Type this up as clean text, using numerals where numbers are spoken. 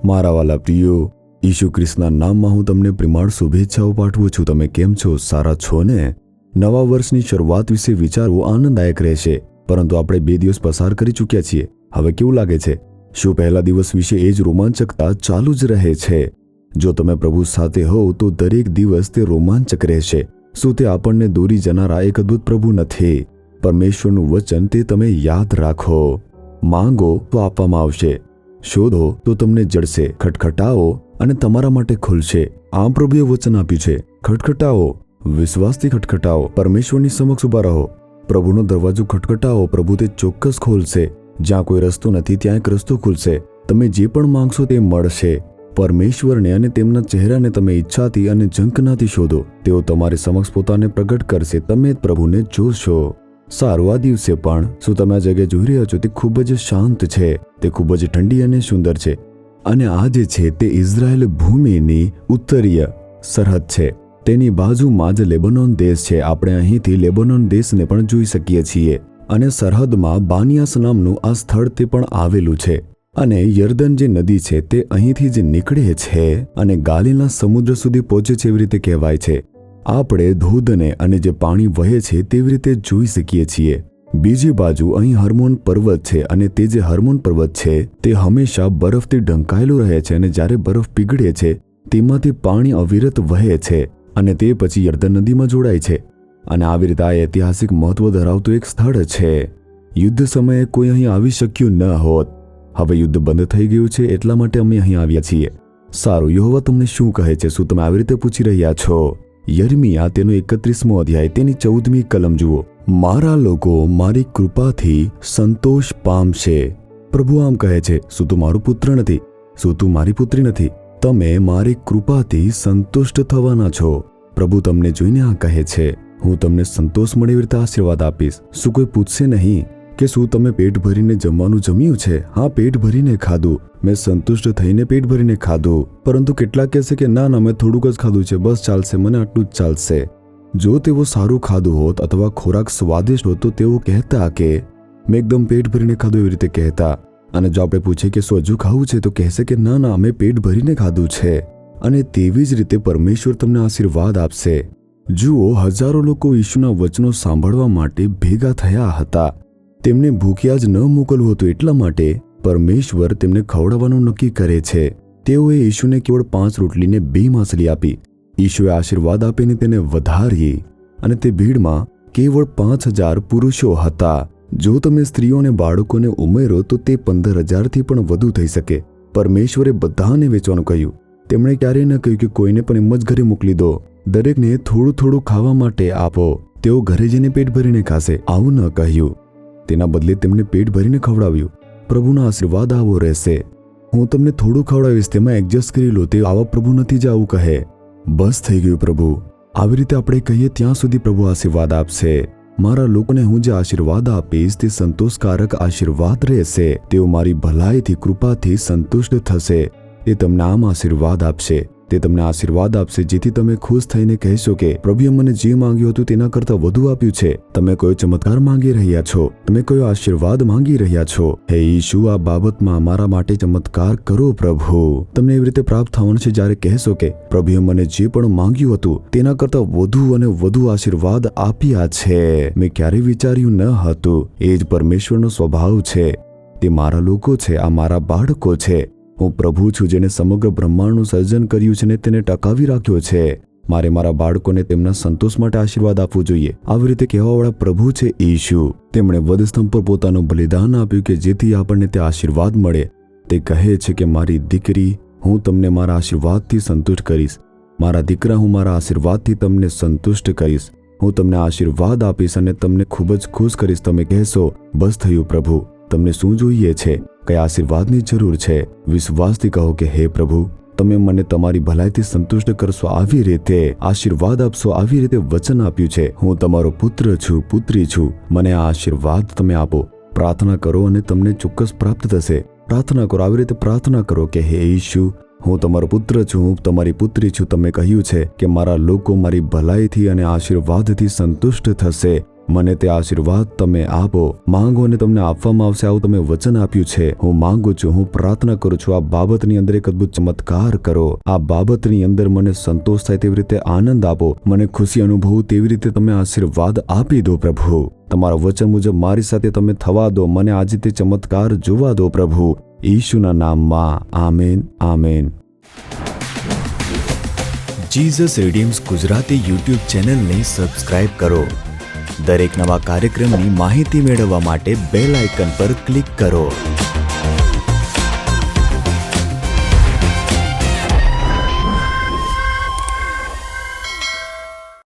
મારા વાલા પ્રિયો, ઈસુ ખ્રિસ્તના નામમાં હું તમને પ્રેમાળ શુભેચ્છાઓ પાઠવું છું. તમે કેમ છો? સારા છો ને? નવા વર્ષની શરૂઆત વિશે વિચારવું આનંદદાયક રહેશે, પરંતુ આપણે 2 દિવસ પસાર કરી ચૂક્યા છીએ. હવે કેવું લાગે છે? શું પહેલા દિવસ વિશે એ જ રોમાંચકતા ચાલુ જ રહે છે? જો તમે પ્રભુ સાથે હો તો દરેક દિવસ તે રોમાંચક રહેશે. શું તે આપણને દોરી જનારા એક અદ્ભુત પ્રભુ નથી? પરમેશ્વરનું વચન તે તમે યાદ રાખો. માંગો તો આપવામાં આવશે, શોધો તો તમને જડશે, ખટખટાવો અને તમારા માટે ખુલશે. આમ પ્રભુએ વચન આપ્યું છે, ખટખટાવો, વિશ્વાસથી ખટખટાવો, પરમેશ્વરની સમક્ષ ઉભા રહો, પ્રભુનો દરવાજો ખટખટાવો, પ્રભુ તે ચોક્કસ ખોલશે. જ્યાં કોઈ રસ્તો નથી ત્યાં એક રસ્તો ખુલશે. તમે જે પણ માંગશો તે મળશે. પરમેશ્વરને અને તેમના ચહેરાને તમે ઈચ્છાથી અને ઝંખનાથી શોધો, તેઓ તમારી સમક્ષ પોતાને પ્રગટ કરશે. તમે પ્રભુને જોશો. સારું, આ દિવસે પણ શું તમે આ જગ્યા જોઈ રહ્યા છો? તે ખૂબ જ શાંત છે, તે ખૂબ જ ઠંડી અને સુંદર છે. અને આ જે છે તે ઇઝરાયલ ભૂમિની ઉત્તરીય સરહદ છે. તેની બાજુમાં જ લેબનોન દેશ છે. આપણે અહીંથી લેબનોન દેશને પણ જોઈ શકીએ છીએ. અને સરહદમાં બાનિયાસ નામનું આ સ્થળ તે પણ આવેલું છે. અને યર્દન જે નદી છે તે અહીંથી જ નીકળે છે અને ગાલિલના સમુદ્ર સુધી પહોંચે છે, એવી રીતે કહેવાય છે. આપણે ધોધને અને જે પાણી વહે છે તેવી રીતે જોઈ શકીએ છીએ. બીજી બાજુ અહીં હર્મોન પર્વત છે અને તે જે હર્મોન પર્વત છે તે હંમેશા બરફથી ઢંકાયેલો રહે છે અને જ્યારે બરફ પીગળે છે તેમાંથી પાણી અવિરત વહે છે અને તે પછી યર્દન નદીમાં જોડાય છે. અને આવી રીતે આ ઐતિહાસિક મહત્વ ધરાવતું એક સ્થળ છે. યુદ્ધ સમયે કોઈ અહીં આવી શક્યું ન હોત. હવે યુદ્ધ બંધ થઈ ગયું છે, એટલા માટે અમે અહીં આવ્યા છીએ. સારું, યહોવા તમને શું કહે છે? શું તમે આવી રીતે પૂછી રહ્યા છો? યર્મિયા તેનો 31મો અધ્યાય તેની 14મી કલમ જુઓ. મારા લોકો મારી કૃપાથી સંતોષ પામશે. પ્રભુ આમ કહે છે, શું તું મારો પુત્ર નથી? શું તું મારી પુત્રી નથી? તમે મારી કૃપાથી સંતુષ્ટ થવાના છો. પ્રભુ તમને જોઈને આ કહે છે, હું તમને સંતોષ મળે એવી રીતે આશીર્વાદ આપીશ. શું કોઈ પૂછશે નહીં કે શું તમે પેટ ભરીને જમવાનું જમ્યું છે? હા, પેટ ભરીને ખાધું, મેં સંતુષ્ટ થઈને પેટ ભરીને ખાધું. પરંતુ કેટલાક કહેશે કે ના ના, મેં થોડુંક જ ખાધું છે, બસ ચાલશે, મને આટલું જ ચાલશે. જો તેઓ સારું ખાધું હોત અથવા ખોરાક સ્વાદિષ્ટ હોત તો તેઓ કહેતા કે મેં એકદમ પેટ ભરીને ખાધું, એવી રીતે કહેતા. અને જો આપણે પૂછીએ કે શું હજુ ખાવું છે તો કહેશે કે ના ના, અમે પેટ ભરીને ખાધું છે. અને તેવી જ રીતે પરમેશ્વર તમને આશીર્વાદ આપશે. જુઓ, હજારો લોકો ઈશુના વચનો સાંભળવા માટે ભેગા થયા હતા. તેમને ભૂખ્યા જ ન મોકલવું હતું, એટલા માટે પરમેશ્વર તેમને ખવડાવવાનું નક્કી કરે છે. તેઓએ ઈશુને કેવળ 5 રોટલીને 2 માછલી આપી. ઈશુએ આશીર્વાદ આપીને તેને વધારી અને તે ભીડમાં કેવળ 5000 પુરુષો હતા. જો તમે સ્ત્રીઓ અને બાળકોને ઉમેરો તો તે 15000થી પણ વધુ થઈ શકે. પરમેશ્વરે બધાને વેચવાનું કહ્યું. તેમણે ક્યારેય ન કહ્યું કે કોઈને પણ એમ જ ઘરે મોકલી દો. દરેકને થોડું થોડું ખાવા માટે આપો, તેઓ ઘરે જઈને પેટ ભરીને ખાશે. આવું ન કહ્યું. તેના બદલે તેમને પેટ ભરીને ખવડાવ્યું. પ્રભુનો આશીર્વાદ આવો રહેશે. હું તમને થોડું ખવડાવીશ, તેમાં એડજસ્ટ કરી લો. તે આવા પ્રભુ નથી જે આવું કહે, બસ થઈ ગયું પ્રભુ. આવી રીતે આપણે કહીએ ત્યાં સુધી પ્રભુ આશીર્વાદ આપશે. મારા લોકોને હું જે આશીર્વાદ આપીશ તે સંતોષકારક આશીર્વાદ રહેશે. તેઓ મારી ભલાઈથી, કૃપાથી સંતુષ્ટ થશે. તે તમને આમ આશીર્વાદ આપશે. તે તમને આશીર્વાદ આપશે જેથી તમે ખુશ થઈને કહેશો કે પ્રભુએ મને જે માંગ્યું હતું તેના કરતાં વધુ આપ્યું છે. તમે કયો ચમત્કાર માંગી રહ્યા છો? તમે કયો આશીર્વાદ માંગી રહ્યા છો? હે ઈશુ, આ બાબતમાં મારા માટે ચમત્કાર કરો પ્રભુ. તમને એવી રીતે પ્રાપ્ત થવાનું છે જ્યારે કહેશો કે પ્રભુએ મને જે પણ માંગ્યું હતું તેના કરતાં વધુ અને વધુ આશીર્વાદ આપ્યા છે. મેં ક્યારેય વિચાર્યું ન હતું. એ જ પરમેશ્વરનો સ્વભાવ છે. તે મારા લોકો છે, આ મારા બાળકો છે. હું પ્રભુ છું જેને સમગ્ર બ્રહ્માંડનું સર્જન કર્યું છે ને તેને ટકાવી રાખ્યો છે. મારે મારા બાળકોને તેમના સંતોષ માટે આશીર્વાદ આપવું જોઈએ. આવી રીતે કહેવાવાળા પ્રભુ છે ઈશુ. તેમણે વધસ્તંભ પર પોતાનું બલિદાન આપ્યું કે જેથી આપણને તે આશીર્વાદ મળે. તે કહે છે કે મારી દીકરી, હું તમને મારા આશીર્વાદથી સંતુષ્ટ કરીશ. મારા દીકરા, હું મારા આશીર્વાદથી તમને સંતુષ્ટ કરીશ. હું તમને આશીર્વાદ આપીશ અને તમને ખૂબ જ ખુશ કરીશ. તમે કહેશો, બસ થયું પ્રભુ, તમને શું જોઈએ છે? કયા આશીર્વાદની જરૂર છે? વિશ્વાસથી કહો કે હે પ્રભુ, તમે મને તમારી ભલાઈથી સંતુષ્ટ કરશો, આવી રીતે આશીર્વાદ આપશો. આવી રીતે વચન આપ્યું છે, હું તમારો પુત્ર છું, પુત્રી છું, મને આ આશીર્વાદ તમે આપો. પ્રાર્થના કરો અને તમને ચોક્કસ પ્રાપ્ત થશે. પ્રાર્થના કરો, આવી રીતે પ્રાર્થના કરો કે હે ઈશુ, હું તમારો પુત્ર છું, હું તમારી પુત્રી છું. તમે કહ્યું છે કે મારા લોકો મારી ભલાઈથી અને આશીર્વાદથી સંતુષ્ટ થશે. મને તે આશીર્વાદ તમે આપો. માંગો અને તમને આપવામાં આવશે, આવું તમે વચન આપ્યું છે. હું માંગુ છું, હું પ્રાર્થના કરું છું, આ બાબતની અંદર એક અદ્ભુત ચમત્કાર કરો. આ બાબતની અંદર મને સંતોષ થાય તેવી રીતે આનંદ આપો. મને ખુશી અનુભવું તેવી રીતે તમે આશીર્વાદ આપી દો પ્રભુ. તમારા વચન મુજબ મારી સાથે તમે થવા દો. મને આજે તે ચમત્કાર જોવા દો પ્રભુ. ઈશુના નામમાં amen, amen. Jesus redeems Gujarati YouTube ચેનલને સબસ્ક્રાઇબ કરો. દરેક નવા કાર્યક્રમની માહિતી મેળવવા માટે બેલ આઇકન પર ક્લિક કરો.